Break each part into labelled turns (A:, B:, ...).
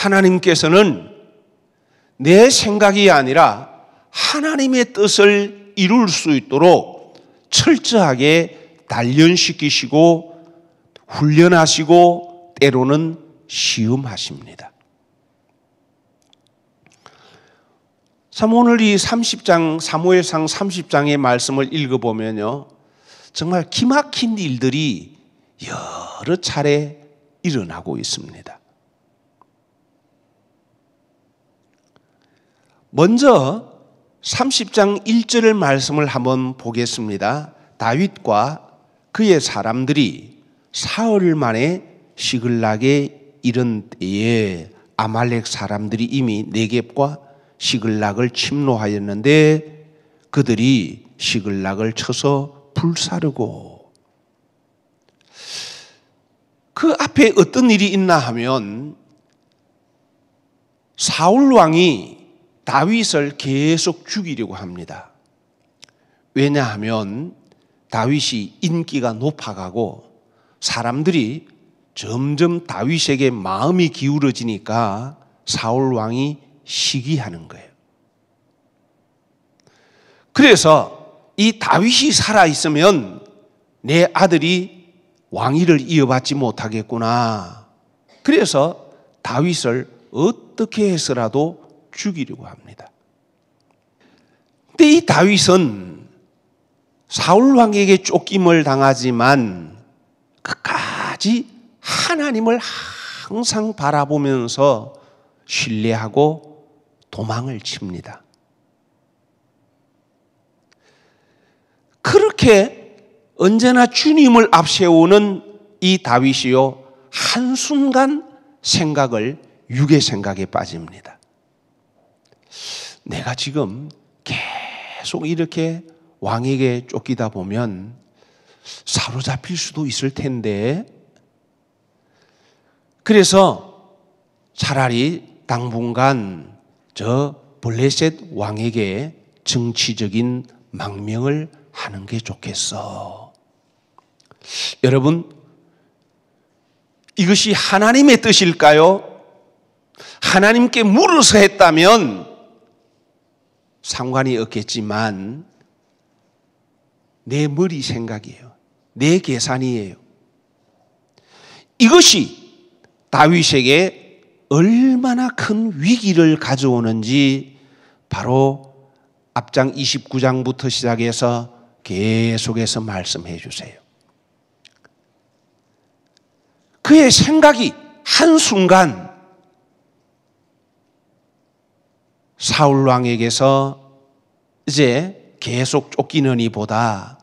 A: 하나님께서는 내 생각이 아니라 하나님의 뜻을 이룰 수 있도록 철저하게 단련시키시고 훈련하시고 때로는 시험하십니다. 오늘 이 30장, 사무엘상 30장의 말씀을 읽어보면요, 정말 기막힌 일들이 여러 차례 일어나고 있습니다. 먼저 30장 1절 말씀을 한번 보겠습니다. 다윗과 그의 사람들이 사흘 만에 시글락에 이른 때에 아말렉 사람들이 이미 네겝과 시글락을 침노하였는데 그들이 시글락을 쳐서 불사르고, 그 앞에 어떤 일이 있나 하면 사울 왕이 다윗을 계속 죽이려고 합니다. 왜냐하면 다윗이 인기가 높아가고 사람들이 점점 다윗에게 마음이 기울어지니까 사울 왕이 시기하는 거예요. 그래서 이 다윗이 살아있으면 내 아들이 왕위를 이어받지 못하겠구나. 그래서 다윗을 어떻게 해서라도 죽이려고 합니다. 근데 이 다윗은 사울 왕에게 쫓김을 당하지만 끝까지 하나님을 항상 바라보면서 신뢰하고 도망을 칩니다. 그렇게 언제나 주님을 앞세우는 이 다윗이요, 한순간 생각을 육의 생각에 빠집니다. 내가 지금 계속 이렇게 왕에게 쫓기다 보면 사로잡힐 수도 있을 텐데, 그래서 차라리 당분간 저 블레셋 왕에게 정치적인 망명을 하는 게 좋겠어. 여러분, 이것이 하나님의 뜻일까요? 하나님께 물어서 했다면 상관이 없겠지만 내 머리 생각이에요. 내 계산이에요. 이것이 다윗에게 얼마나 큰 위기를 가져오는지 바로 앞장 29장부터 시작해서 계속해서 말씀해 주세요. 그의 생각이 한순간 사울 왕에게서 이제 계속 쫓기는 이보다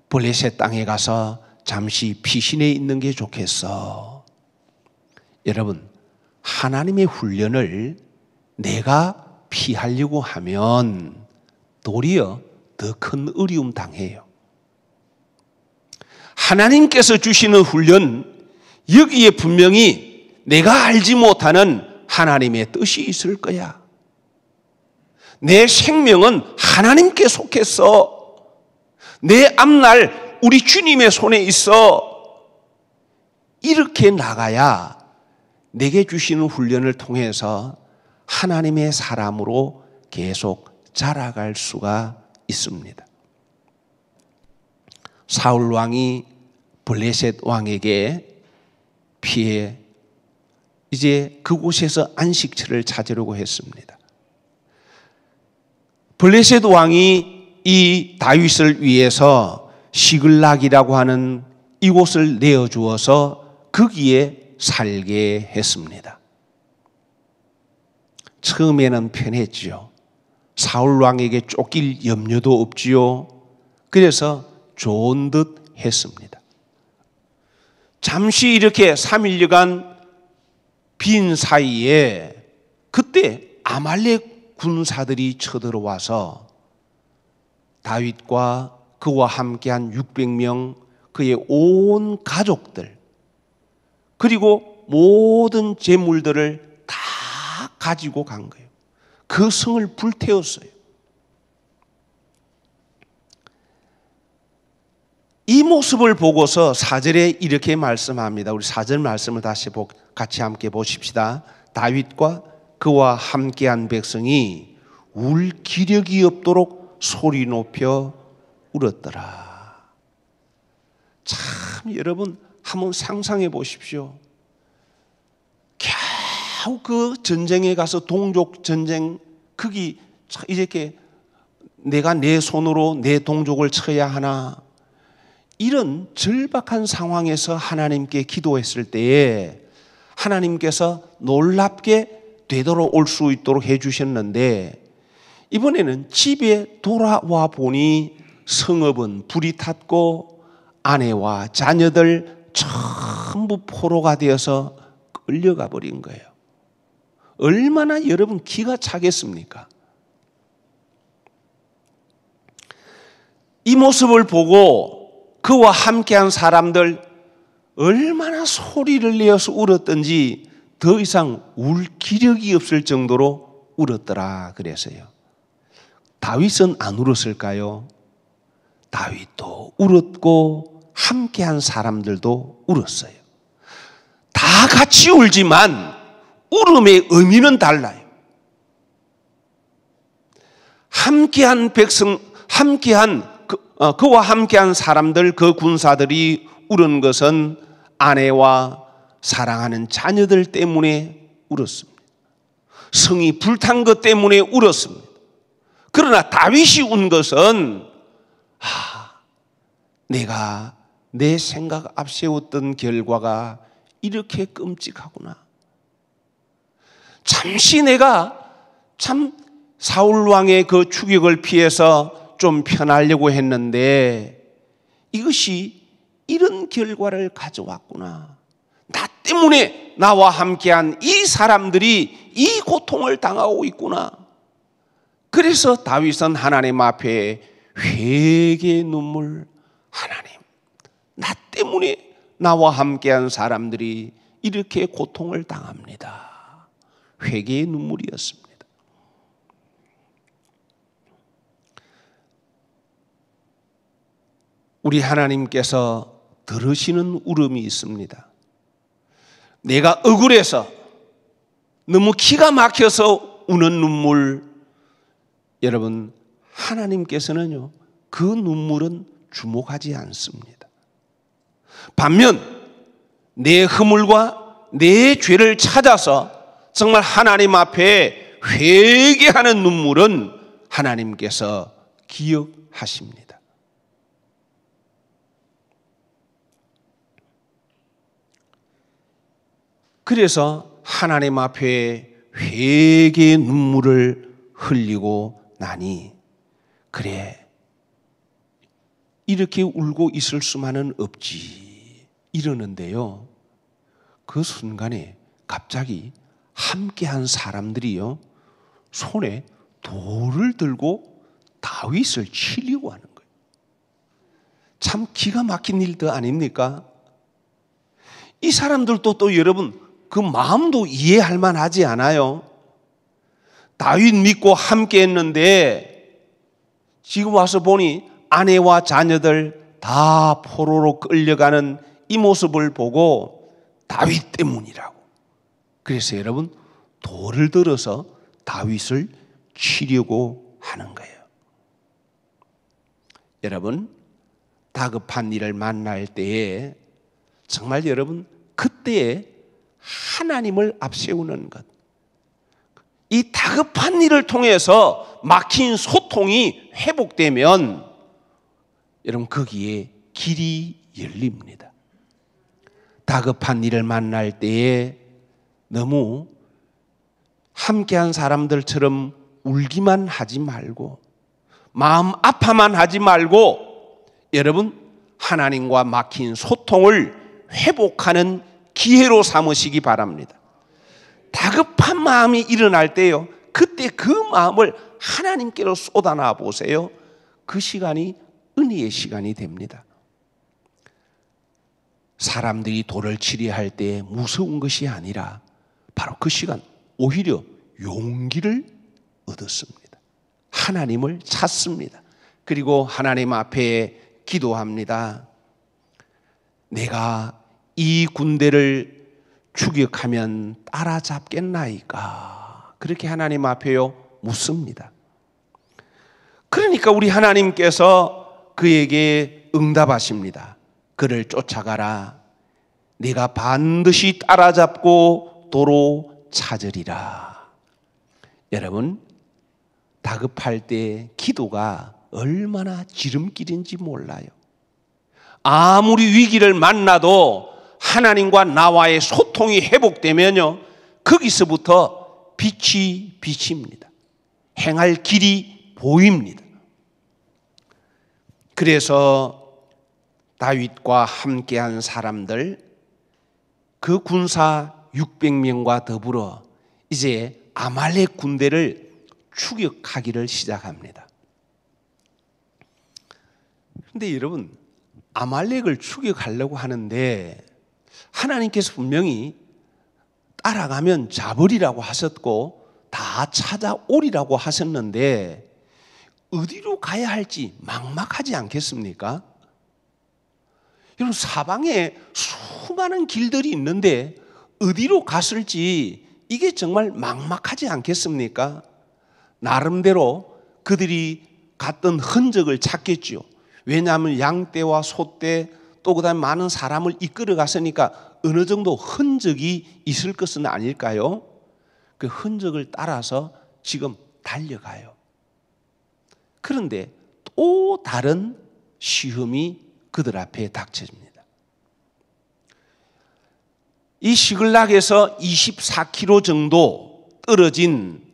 A: 블레셋 땅에 가서 잠시 피신해 있는 게 좋겠어. 여러분, 하나님의 훈련을 내가 피하려고 하면 도리어 더 큰 어려움 당해요. 하나님께서 주시는 훈련, 여기에 분명히 내가 알지 못하는 하나님의 뜻이 있을 거야. 내 생명은 하나님께 속했어. 내 앞날 우리 주님의 손에 있어. 이렇게 나가야 내게 주시는 훈련을 통해서 하나님의 사람으로 계속 자라갈 수가 있습니다. 사울 왕이 블레셋 왕에게 피해 이제 그곳에서 안식처를 찾으려고 했습니다. 블레셋 왕이 이 다윗을 위해서 시글락이라고 하는 이곳을 내어주어서 거기에 살게 했습니다. 처음에는 편했지요. 사울 왕에게 쫓길 염려도 없지요. 그래서 좋은 듯 했습니다. 잠시 이렇게 3일여간 빈 사이에 그때 아말렉 군사들이 쳐들어와서 다윗과 그와 함께한 600명, 그의 온 가족들, 그리고 모든 재물들을 다 가지고 간 거예요. 그 성을 불태웠어요. 이 모습을 보고서 4절에 이렇게 말씀합니다. 우리 4절 말씀을 다시 같이 함께 보십시다. 다윗과 그와 함께한 백성이 울 기력이 없도록 소리 높여 울었더라. 참 여러분 한번 상상해 보십시오. 겨우 그 전쟁에 가서 동족 전쟁 거기 이렇게 내가 내 손으로 내 동족을 쳐야 하나, 이런 절박한 상황에서 하나님께 기도했을 때에 하나님께서 놀랍게 되돌아올 수 있도록 해주셨는데, 이번에는 집에 돌아와 보니 성읍은 불이 탔고 아내와 자녀들 전부 포로가 되어서 끌려가 버린 거예요. 얼마나 여러분 기가 차겠습니까? 이 모습을 보고 그와 함께한 사람들 얼마나 소리를 내어서 울었던지 더 이상 울 기력이 없을 정도로 울었더라 그래서요. 다윗은 안 울었을까요? 다윗도 울었고 함께한 사람들도 울었어요. 다 같이 울지만 울음의 의미는 달라요. 함께한 백성, 그와 함께한 사람들, 그 군사들이 울은 것은 아내와 사랑하는 자녀들 때문에 울었습니다. 성이 불탄 것 때문에 울었습니다. 그러나 다윗이 운 것은 내가 내 생각 앞세웠던 결과가 이렇게 끔찍하구나. 잠시 내가 참 사울 왕의 그 추격을 피해서 좀 편하려고 했는데 이것이 이런 결과를 가져왔구나. 나 때문에 나와 함께한 이 사람들이 이 고통을 당하고 있구나. 그래서 다윗은 하나님 앞에 회개의 눈물, 하나님, 나 때문에 나와 함께한 사람들이 이렇게 고통을 당합니다. 회개의 눈물이었습니다. 우리 하나님께서 들으시는 울음이 있습니다. 내가 억울해서 너무 기가 막혀서 우는 눈물, 여러분 하나님께서는요 그 눈물은 주목하지 않습니다. 반면 내 허물과 내 죄를 찾아서 정말 하나님 앞에 회개하는 눈물은 하나님께서 기억하십니다. 그래서 하나님 앞에 회개의 눈물을 흘리고 나니 그래 이렇게 울고 있을 수만은 없지 이러는데요, 그 순간에 갑자기 함께한 사람들이요 손에 돌을 들고 다윗을 치려고 하는 거예요. 참 기가 막힌 일도 아닙니까? 이 사람들도 또 여러분 그 마음도 이해할 만하지 않아요? 다윗 믿고 함께 했는데 지금 와서 보니 아내와 자녀들 다 포로로 끌려가는 이 모습을 보고 다윗 때문이라고. 그래서 여러분 돌을 들어서 다윗을 치려고 하는 거예요. 여러분 다급한 일을 만날 때에 정말 여러분 그때에 하나님을 앞세우는 것, 이 다급한 일을 통해서 막힌 소통이 회복되면 여러분 거기에 길이 열립니다. 다급한 일을 만날 때에 너무 함께한 사람들처럼 울기만 하지 말고 마음 아파만 하지 말고 여러분 하나님과 막힌 소통을 회복하는 기회로 삼으시기 바랍니다. 다급한 마음이 일어날 때요, 그때 그 마음을 하나님께로 쏟아놔 보세요. 그 시간이 은혜의 시간이 됩니다. 사람들이 돌을 치려 할 때 무서운 것이 아니라 바로 그 시간 오히려 용기를 얻었습니다. 하나님을 찾습니다. 그리고 하나님 앞에 기도합니다. 내가 이 군대를 추격하면 따라잡겠나이까? 그렇게 하나님 앞에요 묻습니다. 그러니까 우리 하나님께서 그에게 응답하십니다. 그를 쫓아가라. 네가 반드시 따라잡고 도로 찾으리라. 여러분, 다급할 때 기도가 얼마나 지름길인지 몰라요. 아무리 위기를 만나도 하나님과 나와의 소통이 회복되면요, 거기서부터 빛이 비칩니다. 행할 길이 보입니다. 그래서 다윗과 함께한 사람들, 그 군사 600명과 더불어 이제 아말렉 군대를 추격하기를 시작합니다. 그런데 여러분, 아말렉을 추격하려고 하는데 하나님께서 분명히 따라가면 잡으리라고 하셨고 다 찾아오리라고 하셨는데 어디로 가야 할지 막막하지 않겠습니까? 여러분, 사방에 수많은 길들이 있는데 어디로 갔을지 이게 정말 막막하지 않겠습니까? 나름대로 그들이 갔던 흔적을 찾겠죠. 왜냐하면 양떼와 소떼 또 그다음에 많은 사람을 이끌어 갔으니까 어느 정도 흔적이 있을 것은 아닐까요? 그 흔적을 따라서 지금 달려가요. 그런데 또 다른 시험이 그들 앞에 닥쳐집니다. 이 시글락에서 24km 정도 떨어진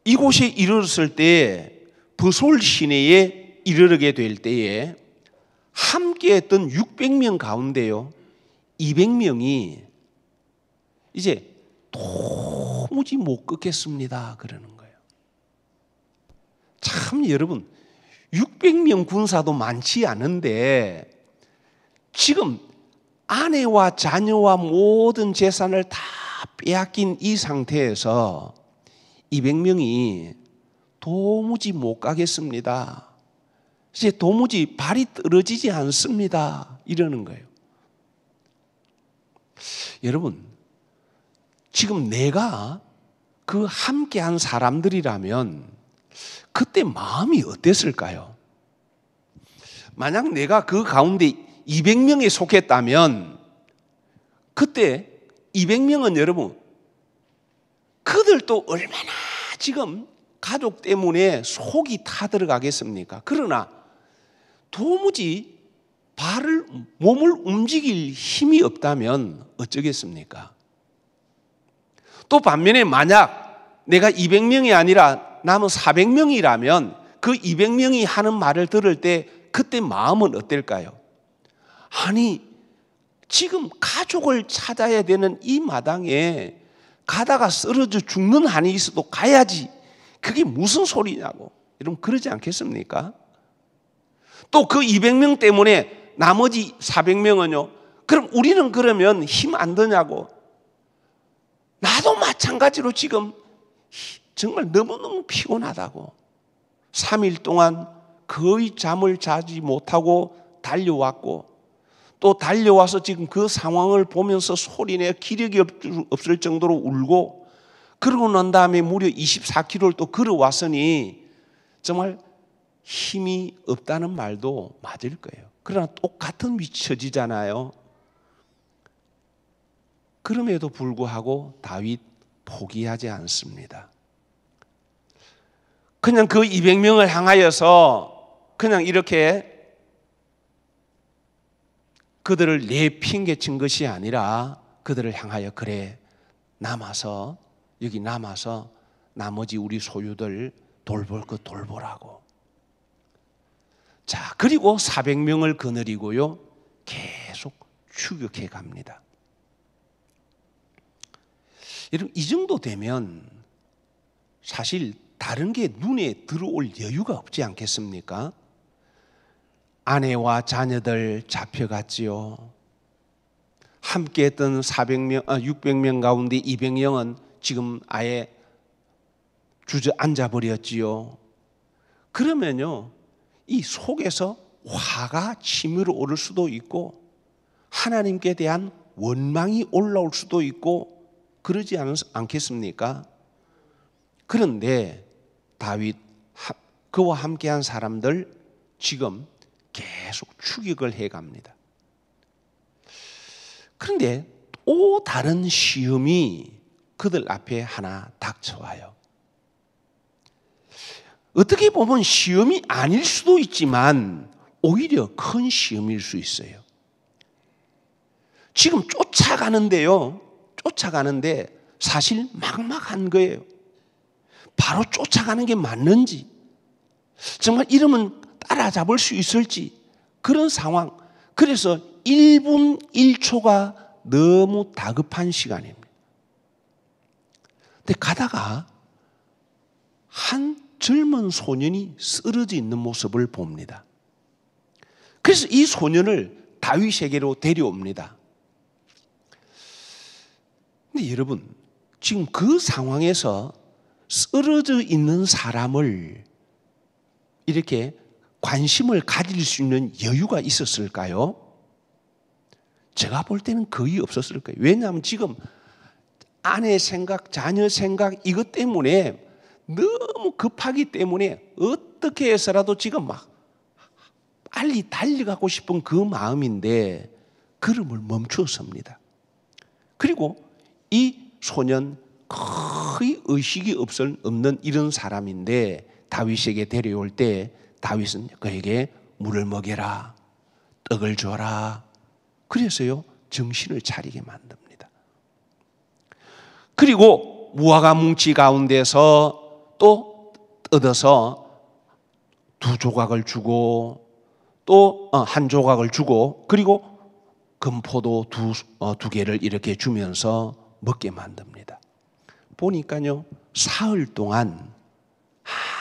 A: 이곳에 이르렀을 때 브솔 시내에 이르게 될 때에 함께했던 600명 가운데요 200명이 이제 도무지 못 걷겠습니다 그러는 거예요. 참 여러분, 600명 군사도 많지 않은데 지금 아내와 자녀와 모든 재산을 다 빼앗긴 이 상태에서 200명이 도무지 못 가겠습니다. 이제 도무지 발이 떨어지지 않습니다. 이러는 거예요. 여러분, 지금 내가 그 함께한 사람들이라면 그때 마음이 어땠을까요? 만약 내가 그 가운데 200명에 속했다면 그때 200명은 여러분 그들도 얼마나 지금 가족 때문에 속이 타들어가겠습니까? 그러나 도무지 몸을 움직일 힘이 없다면 어쩌겠습니까? 또 반면에 만약 내가 200명이 아니라 남은 400명이라면 그 200명이 하는 말을 들을 때 그때 마음은 어떨까요? 아니, 지금 가족을 찾아야 되는 이 마당에 가다가 쓰러져 죽는 한이 있어도 가야지. 그게 무슨 소리냐고. 여러분, 그러지 않겠습니까? 또 그 200명 때문에 나머지 400명은요, 그럼 우리는 그러면 힘 안 드냐고. 나도 마찬가지로 지금 정말 너무너무 피곤하다고. 3일 동안 거의 잠을 자지 못하고 달려왔고 또 달려와서 지금 그 상황을 보면서 소리내 기력이 없을 정도로 울고 그러고 난 다음에 무려 24km를 또 걸어왔으니 정말 힘이 없다는 말도 맞을 거예요. 그러나 똑같은 처지잖아요. 그럼에도 불구하고 다윗 포기하지 않습니다. 그냥 그 200명을 향하여서 그냥 이렇게 그들을 내팽개친 것이 아니라 그들을 향하여 그래 여기 남아서 나머지 우리 소유들 돌볼 것 돌보라고. 자, 그리고 400명을 거느리고요 계속 추격해 갑니다. 여러분, 이 정도 되면 사실 다른 게 눈에 들어올 여유가 없지 않겠습니까? 아내와 자녀들 잡혀갔지요. 함께했던 600명 가운데 200명은 지금 아예 주저앉아 버렸지요. 그러면요, 이 속에서 화가 치밀어 오를 수도 있고 하나님께 대한 원망이 올라올 수도 있고 그러지 않겠습니까? 그런데 다윗, 그와 함께한 사람들 지금 계속 추격을 해갑니다. 그런데 또 다른 시험이 그들 앞에 하나 닥쳐와요. 어떻게 보면 시험이 아닐 수도 있지만 오히려 큰 시험일 수 있어요. 지금 쫓아가는데 사실 막막한 거예요. 바로 쫓아가는 게 맞는지, 정말 이러면 따라잡을 수 있을지, 그런 상황. 그래서 1분 1초가 너무 다급한 시간입니다. 근데 가다가 한 젊은 소년이 쓰러져 있는 모습을 봅니다. 그래서 이 소년을 다윗에게로 데려옵니다. 근데 여러분, 지금 그 상황에서 쓰러져 있는 사람을 이렇게 관심을 가질 수 있는 여유가 있었을까요? 제가 볼 때는 거의 없었을 거예요. 왜냐하면 지금 아내 생각, 자녀 생각 이것 때문에 너무 급하기 때문에 어떻게 해서라도 지금 막 빨리 달려가고 싶은 그 마음인데 걸음을 멈추었습니다. 그리고 이 소년 거의 의식이 없는 이런 사람인데 다윗에게 데려올 때 다윗은 그에게 물을 먹여라, 떡을 줘라. 그래서요 정신을 차리게 만듭니다. 그리고 무화과 뭉치 가운데서 또 뜯어서 2조각을 주고 또 1조각을 주고 그리고 금포도 2개를 이렇게 주면서 먹게 만듭니다. 보니까요 사흘 동안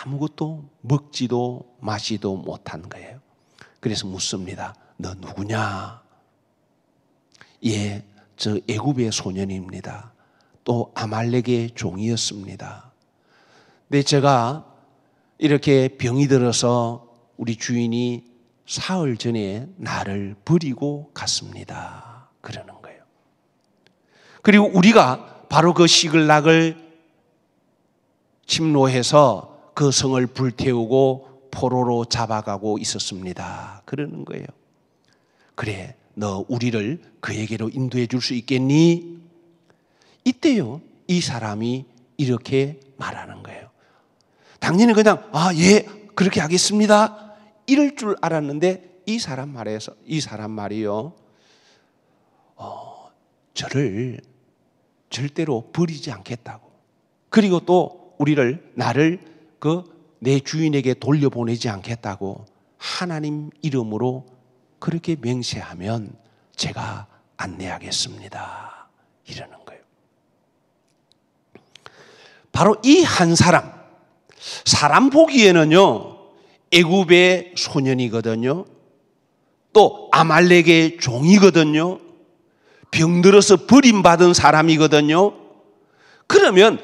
A: 아무것도 먹지도 마시도 못한 거예요. 그래서 묻습니다. 너 누구냐? 예, 저 애굽의 소년입니다. 또 아말렉의 종이었습니다. 근데 제가 이렇게 병이 들어서 우리 주인이 사흘 전에 나를 버리고 갔습니다. 그러는 거예요. 그리고 우리가 바로 그 시글락을 침노해서 그 성을 불태우고 포로로 잡아가고 있었습니다. 그러는 거예요. 그래, 너 우리를 그에게로 인도해 줄 수 있겠니? 이때요, 이 사람이 이렇게 말하는 거예요. 당연히 그냥 예, 그렇게 하겠습니다. 이럴 줄 알았는데 이 사람 말이요, 저를 절대로 버리지 않겠다고. 그리고 또 나를 내 주인에게 돌려보내지 않겠다고 하나님 이름으로 그렇게 맹세하면 제가 안내하겠습니다. 이러는 거예요. 바로 이 한 사람 보기에는요 애굽의 소년이거든요. 또 아말렉의 종이거든요. 병들어서 버림받은 사람이거든요. 그러면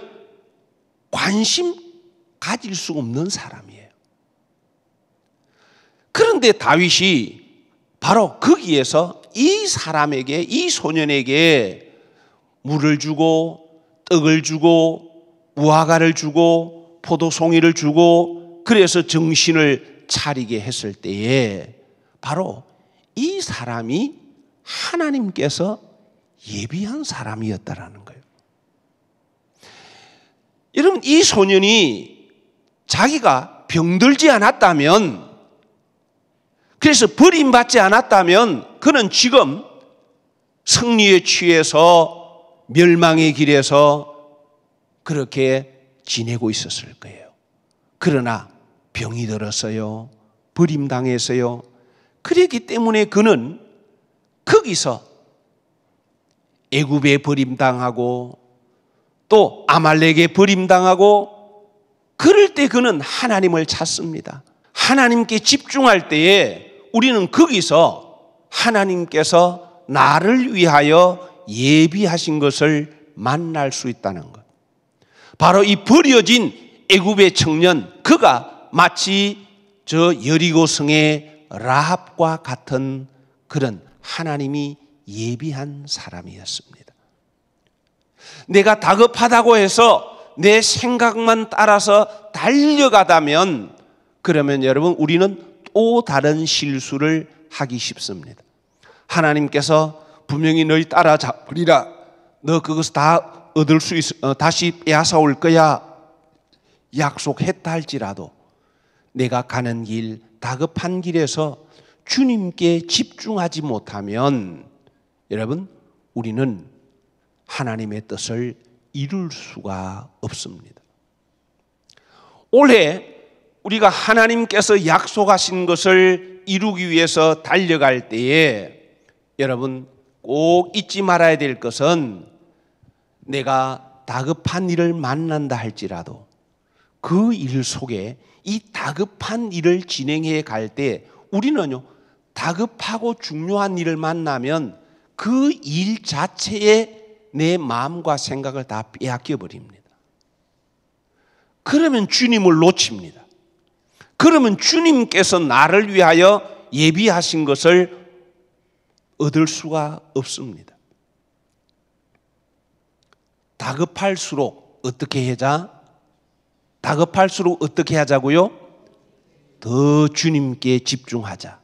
A: 관심 가질 수 없는 사람이에요. 그런데 다윗이 바로 거기에서 이 사람에게, 이 소년에게 물을 주고 떡을 주고 무화과를 주고 포도송이를 주고 그래서 정신을 차리게 했을 때에 바로 이 사람이 하나님께서 예비한 사람이었다라는 거예요. 여러분, 이 소년이 자기가 병들지 않았다면, 그래서 버림받지 않았다면 그는 지금 승리에 취해서 멸망의 길에서 그렇게 지내고 있었을 거예요. 그러나 병이 들었어요. 버림당했어요. 그랬기 때문에 그는 거기서 애굽에 버림당하고 또 아말렉에 버림당하고 그럴 때 그는 하나님을 찾습니다. 하나님께 집중할 때에 우리는 거기서 하나님께서 나를 위하여 예비하신 것을 만날 수 있다는 것. 바로 이 버려진 애굽의 청년, 그가 마치 저 여리고성의 라합과 같은 그런 하나님이 예비한 사람이었습니다. 내가 다급하다고 해서 내 생각만 따라서 달려가다면 그러면 여러분 우리는 또 다른 실수를 하기 쉽습니다. 하나님께서 분명히 너희 따라잡으리라, 너 그것을 다 얻을 수 있어, 다시 빼앗아 올 거야 약속했다 할지라도 내가 가는 길, 다급한 길에서 주님께 집중하지 못하면 여러분 우리는 하나님의 뜻을 이룰 수가 없습니다. 올해 우리가 하나님께서 약속하신 것을 이루기 위해서 달려갈 때에 여러분 꼭 잊지 말아야 될 것은 내가 다급한 일을 만난다 할지라도 그 일 속에 이 다급한 일을 진행해 갈 때 우리는요, 다급하고 중요한 일을 만나면 그 일 자체에 내 마음과 생각을 다 빼앗겨 버립니다. 그러면 주님을 놓칩니다. 그러면 주님께서 나를 위하여 예비하신 것을 얻을 수가 없습니다. 다급할수록 어떻게 하자? 다급할수록 어떻게 하자고요? 더 주님께 집중하자.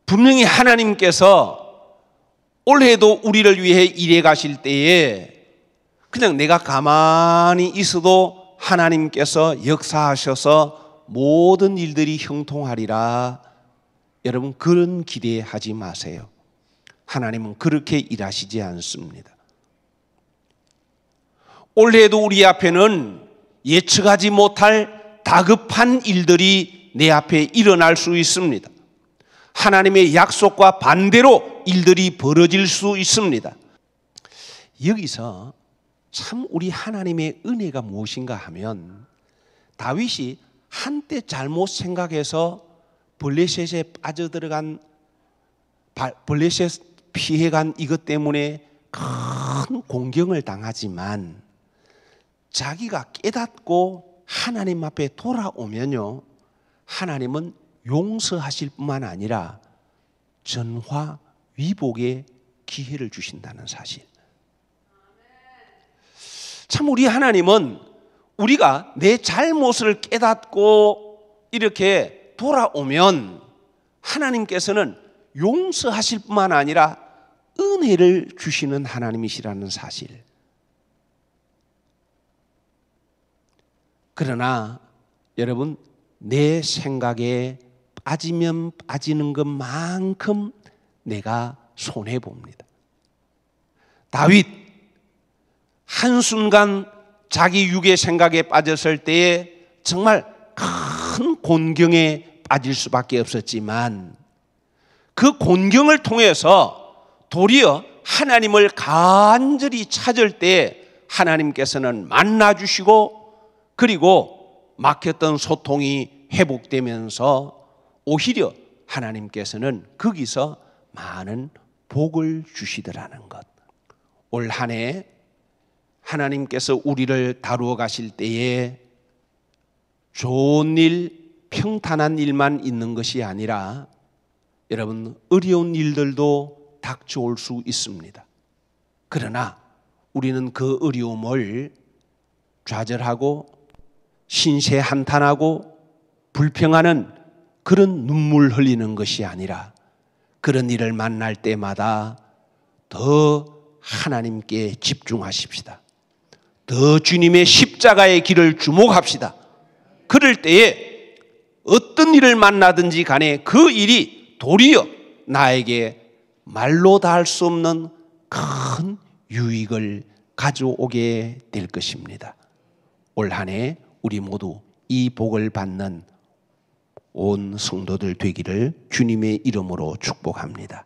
A: 분명히 하나님께서 올해도 우리를 위해 일해 가실 때에 그냥 내가 가만히 있어도 하나님께서 역사하셔서 모든 일들이 형통하리라. 여러분 그런 기대하지 마세요. 하나님은 그렇게 일하시지 않습니다. 올해도 우리 앞에는 예측하지 못할 다급한 일들이 내 앞에 일어날 수 있습니다. 하나님의 약속과 반대로 일들이 벌어질 수 있습니다. 여기서 참 우리 하나님의 은혜가 무엇인가 하면 다윗이 한때 잘못 생각해서 블레셋에 빠져들어간 블레셋 피해간 이것 때문에 큰 공경을 당하지만 자기가 깨닫고 하나님 앞에 돌아오면요, 하나님은 용서하실 뿐만 아니라 전화 위복의 기회를 주신다는 사실. 참 우리 하나님은 우리가 내 잘못을 깨닫고 이렇게 돌아오면 하나님께서는 용서하실 뿐만 아니라 은혜를 주시는 하나님이시라는 사실. 그러나 여러분 내 생각에 빠지면 빠지는 것만큼 내가 손해봅니다. 다윗 한순간 자기 육의 생각에 빠졌을 때에 정말 큰 곤경에 빠질 수밖에 없었지만 그 곤경을 통해서 도리어 하나님을 간절히 찾을 때 하나님께서는 만나주시고 그리고 막혔던 소통이 회복되면서 오히려 하나님께서는 거기서 많은 복을 주시더라는 것. 올 한 해 하나님께서 우리를 다루어 가실 때에 좋은 일, 평탄한 일만 있는 것이 아니라 여러분 어려운 일들도 닥쳐올 수 있습니다. 그러나 우리는 그 어려움을 좌절하고 신세 한탄하고 불평하는 그런 눈물 흘리는 것이 아니라 그런 일을 만날 때마다 더 하나님께 집중하십시다. 더 주님의 십자가의 길을 주목합시다. 그럴 때에 어떤 일을 만나든지 간에 그 일이 도리어 나에게 말로 다 할 수 없는 큰 유익을 가져오게 될 것입니다. 올 한 해 우리 모두 이 복을 받는 온 성도들 되기를 주님의 이름으로 축복합니다.